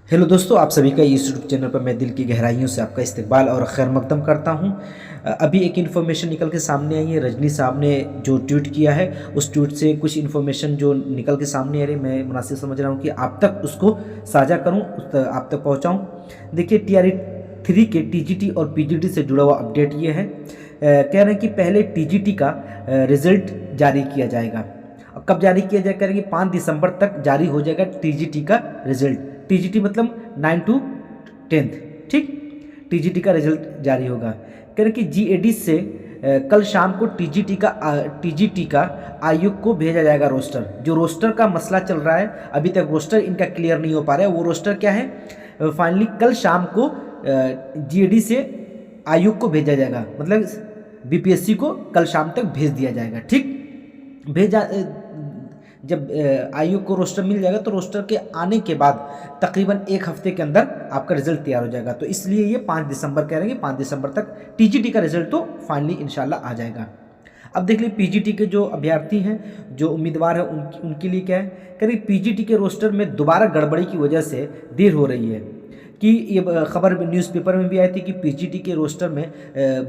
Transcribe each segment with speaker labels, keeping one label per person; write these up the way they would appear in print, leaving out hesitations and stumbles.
Speaker 1: Hello दोस्तों, आप सभी का यूट्यूब चैनल पर मैं दिल की गहराइयों से आपका इस्तकबाल और खैर मकदम करता हूं। अभी एक इन्फॉर्मेशन निकल के सामने आई है। रजनी साहब ने जो ट्वीट किया है, उस ट्वीट से कुछ इन्फॉर्मेशन जो निकल के सामने आ रही, मैं मुनासिब समझ रहा हूं कि आप तक उसको साझा करूं, आप तक पहुंचाऊं। देखिए, TRE 3 के TGT और PGT से जुड़ा हुआ अपडेट ये है। कह रहे हैं कि पहले TGT का रिजल्ट जारी किया जाएगा। कब जारी किया जाएगा? कह रहे हैं कि 5 दिसंबर तक जारी हो जाएगा TGT का रिजल्ट। TGT मतलब 9 to 10, ठीक। TGT का रिजल्ट जारी होगा। कह रहे कि GAD से कल शाम को TGT का आयोग को भेजा जाएगा रोस्टर। जो रोस्टर का मसला चल रहा है, अभी तक रोस्टर इनका क्लियर नहीं हो पा रहा है। वो रोस्टर क्या है, फाइनली कल शाम को GAD से आयोग को भेजा जाएगा, मतलब BPSC को कल शाम तक भेज दिया जाएगा, ठीक। भेजा जब आयोग को रोस्टर मिल जाएगा तो रोस्टर के आने के बाद तकरीबन 1 हफ्ते के अंदर आपका रिजल्ट तैयार हो जाएगा। तो इसलिए ये 5 दिसंबर कह रहे हैं कि 5 दिसंबर तक TGT का रिजल्ट तो फाइनली इंशाल्लाह आ जाएगा। अब देख लीजिए, PGT के जो अभ्यर्थी हैं, जो उम्मीदवार हैं, उनके लिए क्या है, कह रही PGT के रोस्टर में दोबारा गड़बड़ी की वजह से देर हो रही है। कि ये खबर न्यूज़पेपर में भी आई थी कि PGT के रोस्टर में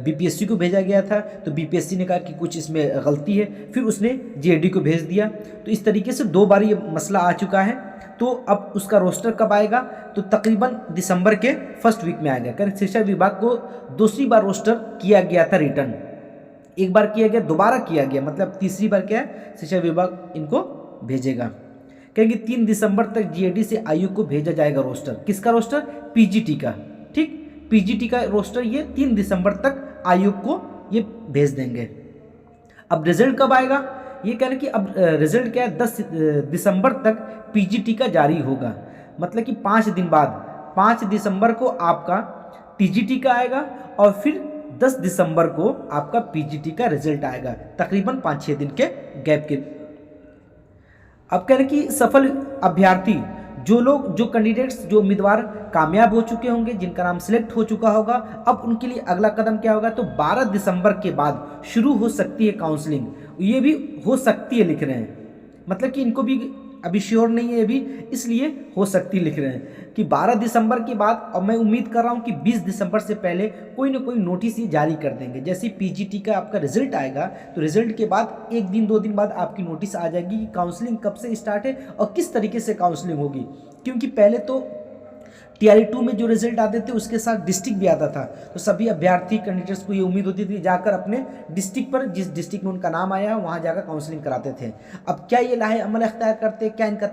Speaker 1: BPSC को भेजा गया था, तो BPSC ने कहा कि कुछ इसमें गलती है, फिर उसने GAD को भेज दिया। तो इस तरीके से 2 बार ये मसला आ चुका है। तो अब उसका रोस्टर कब आएगा? तो तकरीबन दिसंबर के फर्स्ट वीक में आएगा। कारण शिक्षा विभाग को दूसरी बार रोस्टर किया गया था रिटर्न। एक बार किया गया, दोबारा किया गया, मतलब तीसरी बार क्या है, शिक्षा विभाग इनको भेजेगा। कहेंगे 3 दिसंबर तक GAD से आयोग को भेजा जाएगा रोस्टर। किसका रोस्टर? PGT का, ठीक। PGT का रोस्टर ये 3 दिसंबर तक आयोग को ये भेज देंगे। अब रिजल्ट कब आएगा? ये कह रहे हैं कि अब रिजल्ट क्या है, 10 दिसंबर तक PGT का जारी होगा। मतलब कि 5 दिन बाद 5 दिसंबर को आपका TGT का आएगा और फिर 10 दिसंबर को आपका PGT का रिजल्ट आएगा, तकरीबन 5-6 दिन के गैप के। अब कह रहे कि सफल अभ्यर्थी, जो कैंडिडेट्स, जो उम्मीदवार कामयाब हो चुके होंगे, जिनका नाम सिलेक्ट हो चुका होगा, अब उनके लिए अगला कदम क्या होगा? तो 12 दिसंबर के बाद शुरू हो सकती है काउंसलिंग। ये भी हो सकती है लिख रहे हैं, मतलब कि इनको भी अभी श्योर नहीं है, अभी इसलिए हो सकती लिख रहे हैं कि 12 दिसंबर के बाद। और मैं उम्मीद कर रहा हूं कि 20 दिसंबर से पहले कोई ना कोई नोटिस ये जारी कर देंगे। जैसे PGT का आपका रिजल्ट आएगा, तो रिजल्ट के बाद 1 दिन 2 दिन बाद आपकी नोटिस आ जाएगी कि काउंसलिंग कब से स्टार्ट है और किस तरीके से काउंसलिंग होगी। क्योंकि पहले तो TRE 2 में जो रिजल्ट आते थे उसके साथ डिस्ट्रिक्ट भी आता था, तो सभी अभ्यर्थी कैंडिडेट्स को ये उम्मीद होती थी जाकर अपने डिस्ट्रिक्ट पर, जिस डिस्ट्रिक्ट में उनका नाम आया है वहाँ जाकर काउंसलिंग कराते थे। अब क्या ये लाहे अमल अख्तियार करते हैं, क्या इनका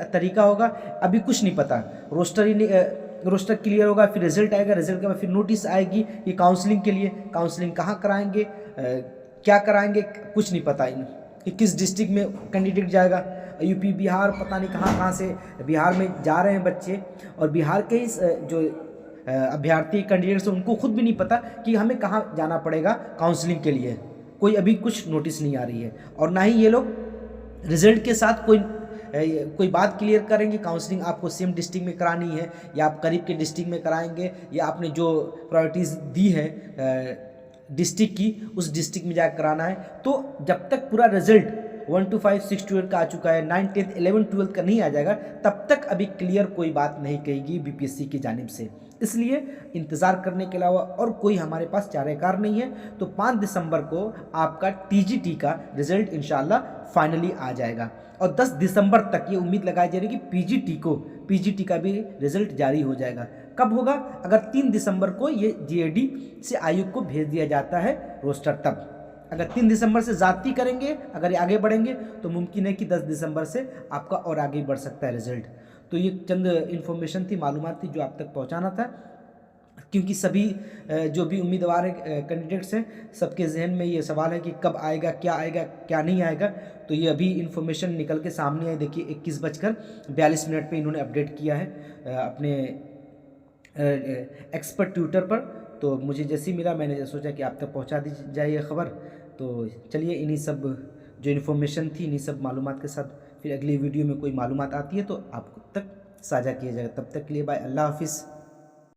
Speaker 1: तरीका होगा, अभी कुछ नहीं पता। रोस्टर क्लियर होगा, फिर रिजल्ट आएगा, रिजल्ट के बाद फिर नोटिस आएगी कि काउंसलिंग के लिए। काउंसलिंग कहाँ कराएंगे, क्या कराएंगे, कुछ नहीं पता कि किस डिस्ट्रिक्ट में कैंडिडेट जाएगा। UP, बिहार, पता नहीं कहाँ कहाँ से बिहार में जा रहे हैं बच्चे, और बिहार के ही जो अभ्यर्थी कैंडिडेट्स हैं उनको खुद भी नहीं पता कि हमें कहाँ जाना पड़ेगा काउंसलिंग के लिए। कोई अभी कुछ नोटिस नहीं आ रही है, और ना ही ये लोग रिजल्ट के साथ कोई बात क्लियर करेंगे। काउंसलिंग आपको सेम डिस्ट्रिक्ट में करानी है या आप करीब के डिस्ट्रिक्ट में कराएंगे, या आपने जो प्रायोरिटीज़ दी है डिस्ट्रिक्ट की, उस डिस्ट्रिक्ट में जाकर कराना है। तो जब तक पूरा रिजल्ट 1 to 5, 6 to 8 का आ चुका है, 9, 10, 11, 12 का नहीं आ जाएगा, तब तक अभी क्लियर कोई बात नहीं कहेगी BPSC की जानिब से। इसलिए इंतज़ार करने के अलावा और कोई हमारे पास चारेकार नहीं है। तो 5 दिसंबर को आपका TGT का रिजल्ट इंशाल्लाह फाइनली आ जाएगा, और 10 दिसंबर तक ये उम्मीद लगाई जा रही है कि PGT का भी रिजल्ट जारी हो जाएगा। कब होगा? अगर 3 दिसंबर को ये GAD से आयोग को भेज दिया जाता है रोस्टर, तब। अगर 3 दिसंबर से ज़्यादती करेंगे, अगर ये आगे बढ़ेंगे, तो मुमकिन है कि 10 दिसंबर से आपका और आगे बढ़ सकता है रिजल्ट। तो ये चंद इन्फॉर्मेशन थी, मालूमात थी, जो आप तक पहुंचाना था। क्योंकि सभी जो भी उम्मीदवार कैंडिडेट्स हैं, सबके जहन में ये सवाल है कि कब आएगा, क्या नहीं आएगा। तो ये अभी इन्फॉर्मेशन निकल के सामने आई। देखिए, 21:42 पे इन्होंने अपडेट किया है अपने एक्सपर्ट ट्विटर पर। तो मुझे जैसे ही मिला, मैंने सोचा कि आप तक पहुंचा दी जाए ये ख़बर। तो चलिए, इन्हीं सब जो इन्फॉर्मेशन थी, इन्हीं सब मालूमात के साथ फिर अगली वीडियो में कोई मालूमात आती है तो आप तक साझा किया जाएगा। तब तक के लिए बाय, अल्लाह हाफिज़।